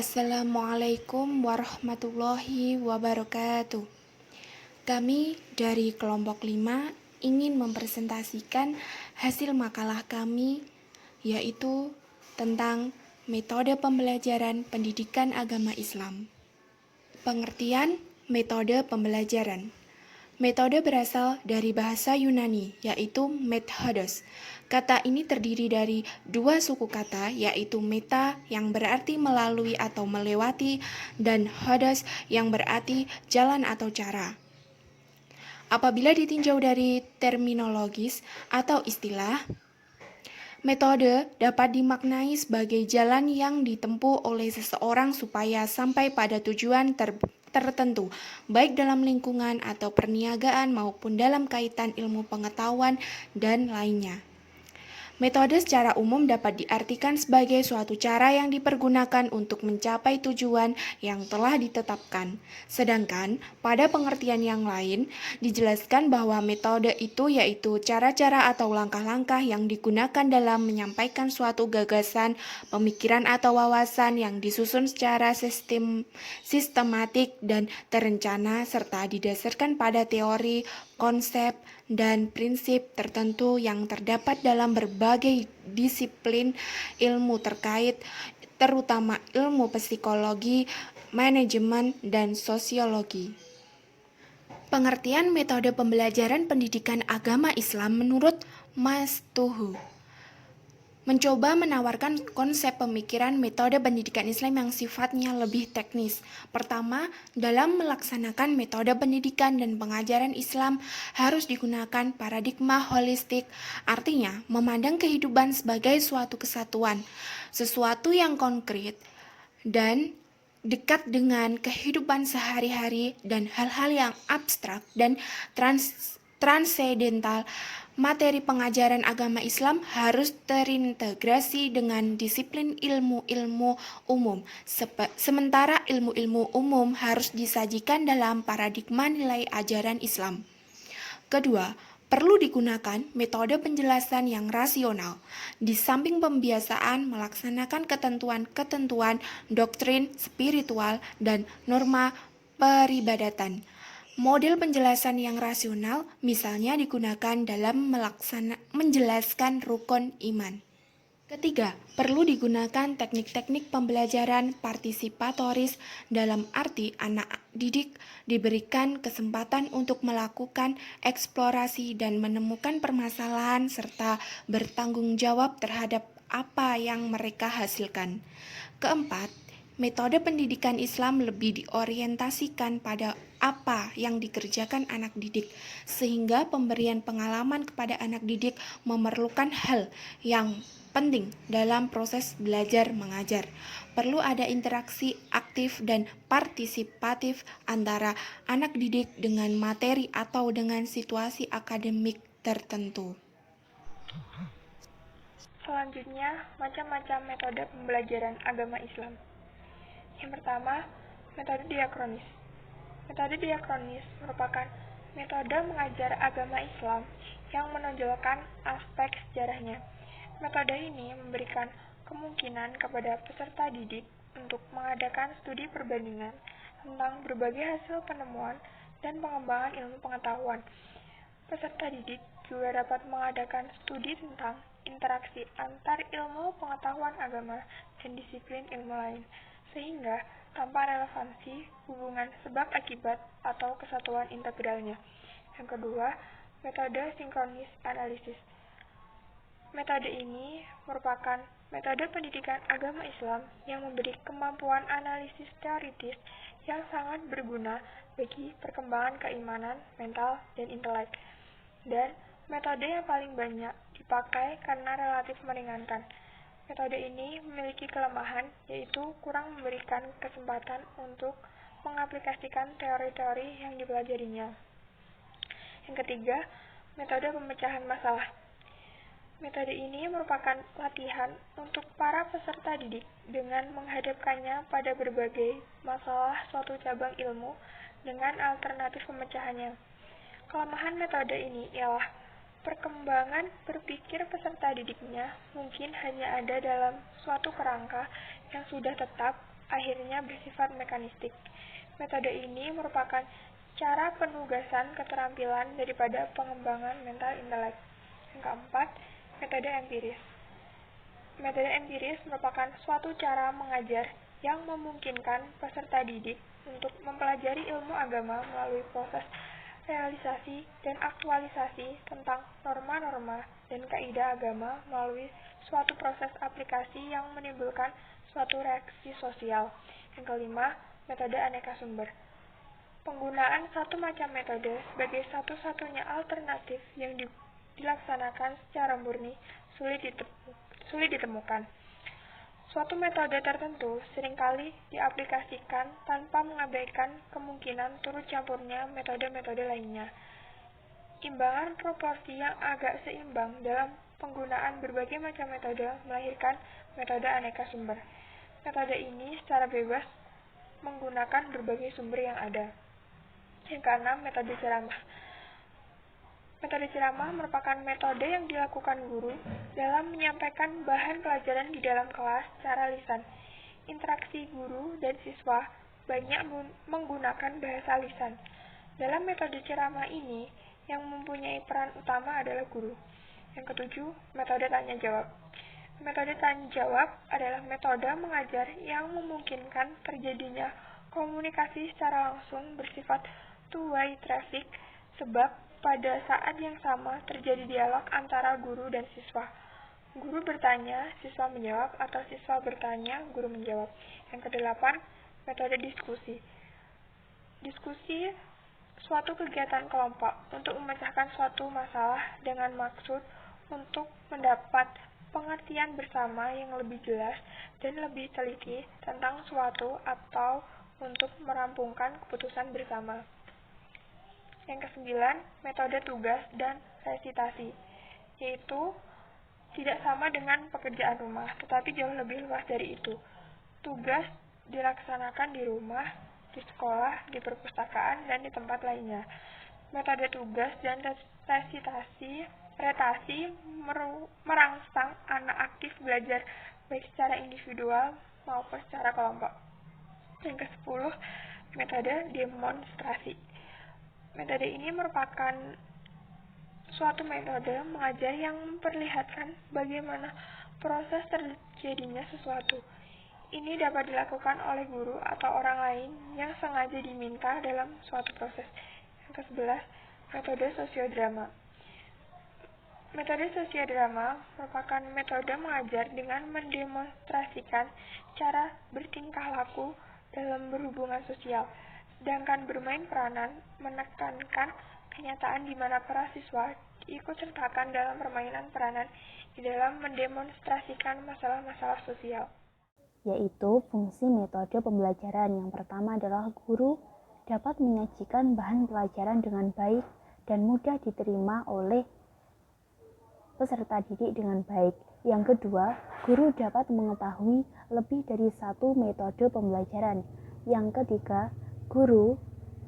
Assalamualaikum warahmatullahi wabarakatuh. Kami dari kelompok 5 ingin mempresentasikan hasil makalah kami, yaitu tentang metode pembelajaran pendidikan agama Islam. Pengertian metode pembelajaran. Metode berasal dari bahasa Yunani, yaitu methodos. Kata ini terdiri dari dua suku kata, yaitu meta yang berarti melalui atau melewati, dan hodos yang berarti jalan atau cara. Apabila ditinjau dari terminologis atau istilah, metode dapat dimaknai sebagai jalan yang ditempuh oleh seseorang supaya sampai pada tujuan tertentu, baik dalam lingkungan atau perniagaan maupun dalam kaitan ilmu pengetahuan dan lainnya. Metode secara umum dapat diartikan sebagai suatu cara yang dipergunakan untuk mencapai tujuan yang telah ditetapkan. Sedangkan pada pengertian yang lain, dijelaskan bahwa metode itu yaitu cara-cara atau langkah-langkah yang digunakan dalam menyampaikan suatu gagasan, pemikiran atau wawasan yang disusun secara sistematik dan terencana serta didasarkan pada teori, konsep, dan prinsip tertentu yang terdapat dalam berbagai disiplin ilmu terkait, terutama ilmu psikologi, manajemen, dan sosiologi. Pengertian metode pembelajaran pendidikan agama Islam menurut Mas Tuhu mencoba menawarkan konsep pemikiran metode pendidikan Islam yang sifatnya lebih teknis. Pertama, dalam melaksanakan metode pendidikan dan pengajaran Islam harus digunakan paradigma holistik, artinya memandang kehidupan sebagai suatu kesatuan, sesuatu yang konkret dan dekat dengan kehidupan sehari-hari dan hal-hal yang abstrak dan transendental. Materi pengajaran agama Islam harus terintegrasi dengan disiplin ilmu-ilmu umum, sementara ilmu-ilmu umum harus disajikan dalam paradigma nilai ajaran Islam. Kedua, perlu digunakan metode penjelasan yang rasional. Di samping pembiasaan melaksanakan ketentuan-ketentuan doktrin spiritual dan norma peribadatan, model penjelasan yang rasional misalnya digunakan dalam menjelaskan rukun iman. Ketiga, perlu digunakan teknik-teknik pembelajaran partisipatoris dalam arti anak didik diberikan kesempatan untuk melakukan eksplorasi dan menemukan permasalahan serta bertanggung jawab terhadap apa yang mereka hasilkan. Keempat, metode pendidikan Islam lebih diorientasikan pada apa yang dikerjakan anak didik, sehingga pemberian pengalaman kepada anak didik memerlukan hal yang penting dalam proses belajar mengajar. Perlu ada interaksi aktif dan partisipatif antara anak didik dengan materi atau dengan situasi akademik tertentu. Selanjutnya, macam-macam metode pembelajaran agama Islam. Yang pertama, metode diakronis. Metode diakronis merupakan metode mengajar agama Islam yang menonjolkan aspek sejarahnya. Metode ini memberikan kemungkinan kepada peserta didik untuk mengadakan studi perbandingan tentang berbagai hasil penemuan dan pengembangan ilmu pengetahuan. Peserta didik juga dapat mengadakan studi tentang interaksi antar ilmu pengetahuan agama dan disiplin ilmu lain, sehingga tanpa relevansi hubungan sebab akibat atau kesatuan integralnya. Yang kedua, metode sinkronis analisis. Metode ini merupakan metode pendidikan agama Islam yang memberi kemampuan analisis teoritis yang sangat berguna bagi perkembangan keimanan, mental, dan intelek. Dan metode yang paling banyak dipakai karena relatif meringankan. Metode ini memiliki kelemahan, yaitu kurang memberikan kesempatan untuk mengaplikasikan teori-teori yang dipelajarinya. Yang ketiga, metode pemecahan masalah. Metode ini merupakan latihan untuk para peserta didik dengan menghadapkannya pada berbagai masalah suatu cabang ilmu dengan alternatif pemecahannya. Kelemahan metode ini ialah perkembangan berpikir peserta didiknya mungkin hanya ada dalam suatu kerangka yang sudah tetap akhirnya bersifat mekanistik. Metode ini merupakan cara penugasan keterampilan daripada pengembangan mental intelek. Yang keempat, metode empiris. Metode empiris merupakan suatu cara mengajar yang memungkinkan peserta didik untuk mempelajari ilmu agama melalui proses realisasi dan aktualisasi tentang norma-norma dan kaidah agama melalui suatu proses aplikasi yang menimbulkan suatu reaksi sosial. Yang kelima, metode aneka sumber. Penggunaan satu macam metode sebagai satu-satunya alternatif yang dilaksanakan secara murni sulit ditemukan. Suatu metode tertentu seringkali diaplikasikan tanpa mengabaikan kemungkinan turut campurnya metode-metode lainnya. Imbangan proporsi yang agak seimbang dalam penggunaan berbagai macam metode melahirkan metode aneka sumber. Metode ini secara bebas menggunakan berbagai sumber yang ada. Yang keenam, metode ceramah. Metode ceramah merupakan metode yang dilakukan guru dalam menyampaikan bahan pelajaran di dalam kelas secara lisan. Interaksi guru dan siswa banyak menggunakan bahasa lisan. Dalam metode ceramah ini, yang mempunyai peran utama adalah guru. Yang ketujuh, metode tanya jawab. Metode tanya jawab adalah metode mengajar yang memungkinkan terjadinya komunikasi secara langsung bersifat two-way traffic, sebab pada saat yang sama terjadi dialog antara guru dan siswa. Guru bertanya, siswa menjawab, atau siswa bertanya, guru menjawab. Yang kedelapan, metode diskusi. Diskusi suatu kegiatan kelompok untuk memecahkan suatu masalah dengan maksud untuk mendapat pengertian bersama yang lebih jelas dan lebih teliti tentang suatu atau untuk merampungkan keputusan bersama. Yang kesembilan, metode tugas dan resitasi, yaitu tidak sama dengan pekerjaan rumah, tetapi jauh lebih luas dari itu. Tugas dilaksanakan di rumah, di sekolah, di perpustakaan, dan di tempat lainnya. Metode tugas dan retasi merangsang anak aktif belajar baik secara individual maupun secara kelompok. Yang ke-10, metode demonstrasi. Metode ini merupakan suatu metode mengajar yang memperlihatkan bagaimana proses terjadinya sesuatu. Ini dapat dilakukan oleh guru atau orang lain yang sengaja diminta dalam suatu proses. Yang ke-11, metode sosiodrama. Metode sosiodrama merupakan metode mengajar dengan mendemonstrasikan cara bertingkah laku dalam berhubungan sosial, sedangkan bermain peranan menekankan kenyataan di mana para siswa diikut sertakan dalam permainan peranan di dalam mendemonstrasikan masalah-masalah sosial. Yaitu fungsi metode pembelajaran. Yang pertama adalah guru dapat menyajikan bahan pelajaran dengan baik dan mudah diterima oleh peserta didik dengan baik. Yang kedua, guru dapat mengetahui lebih dari satu metode pembelajaran. Yang ketiga, guru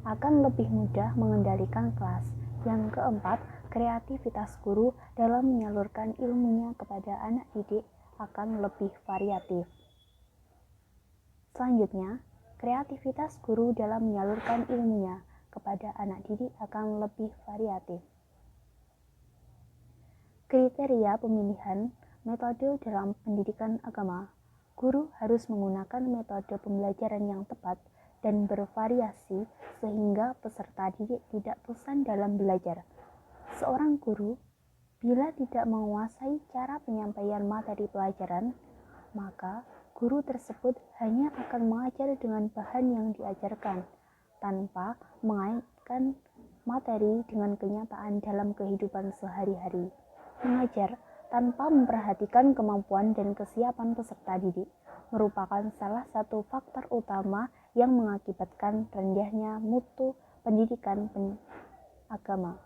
akan lebih mudah mengendalikan kelas. Yang keempat, kreativitas guru dalam menyalurkan ilmunya kepada anak didik akan lebih variatif. Selanjutnya, kreativitas guru dalam menyalurkan ilmunya kepada anak didik akan lebih variatif. Kriteria pemilihan metode dalam pendidikan agama. Guru harus menggunakan metode pembelajaran yang tepat dan bervariasi sehingga peserta didik tidak bosan dalam belajar. Seorang guru bila tidak menguasai cara penyampaian materi pelajaran, maka guru tersebut hanya akan mengajar dengan bahan yang diajarkan tanpa mengaitkan materi dengan kenyataan dalam kehidupan sehari-hari. Mengajar tanpa memperhatikan kemampuan dan kesiapan peserta didik merupakan salah satu faktor utama yang mengakibatkan rendahnya mutu pendidikan agama.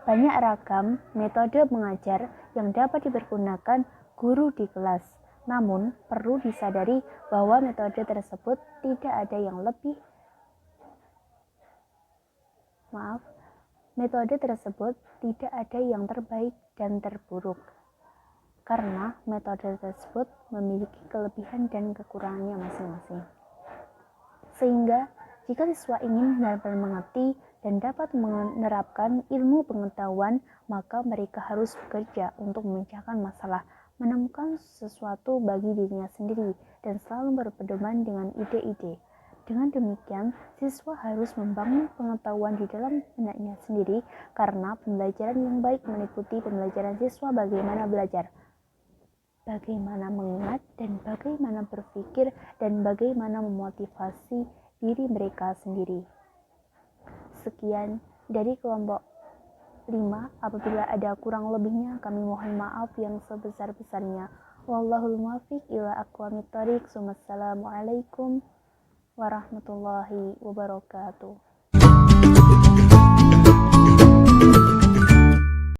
Banyak ragam metode mengajar yang dapat dipergunakan guru di kelas. Namun, perlu disadari bahwa metode tersebut tidak ada yang metode tersebut tidak ada yang terbaik dan terburuk. karena metode tersebut memiliki kelebihan dan kekurangannya masing-masing. Sehingga, jika siswa ingin benar-benar mengerti dan dapat menerapkan ilmu pengetahuan, maka mereka harus bekerja untuk memecahkan masalah, menemukan sesuatu bagi dirinya sendiri, dan selalu berpedoman dengan ide-ide. Dengan demikian, siswa harus membangun pengetahuan di dalam benaknya sendiri, karena pembelajaran yang baik meliputi pembelajaran siswa bagaimana belajar, bagaimana mengingat, dan bagaimana berpikir, dan bagaimana memotivasi diri mereka sendiri. Sekian dari kelompok 5. Apabila ada kurang lebihnya, kami mohon maaf yang sebesar-besarnya. Wallahul muwaffiq ila aqwamit thoriq. Wassalamualaikum warahmatullahi wabarakatuh.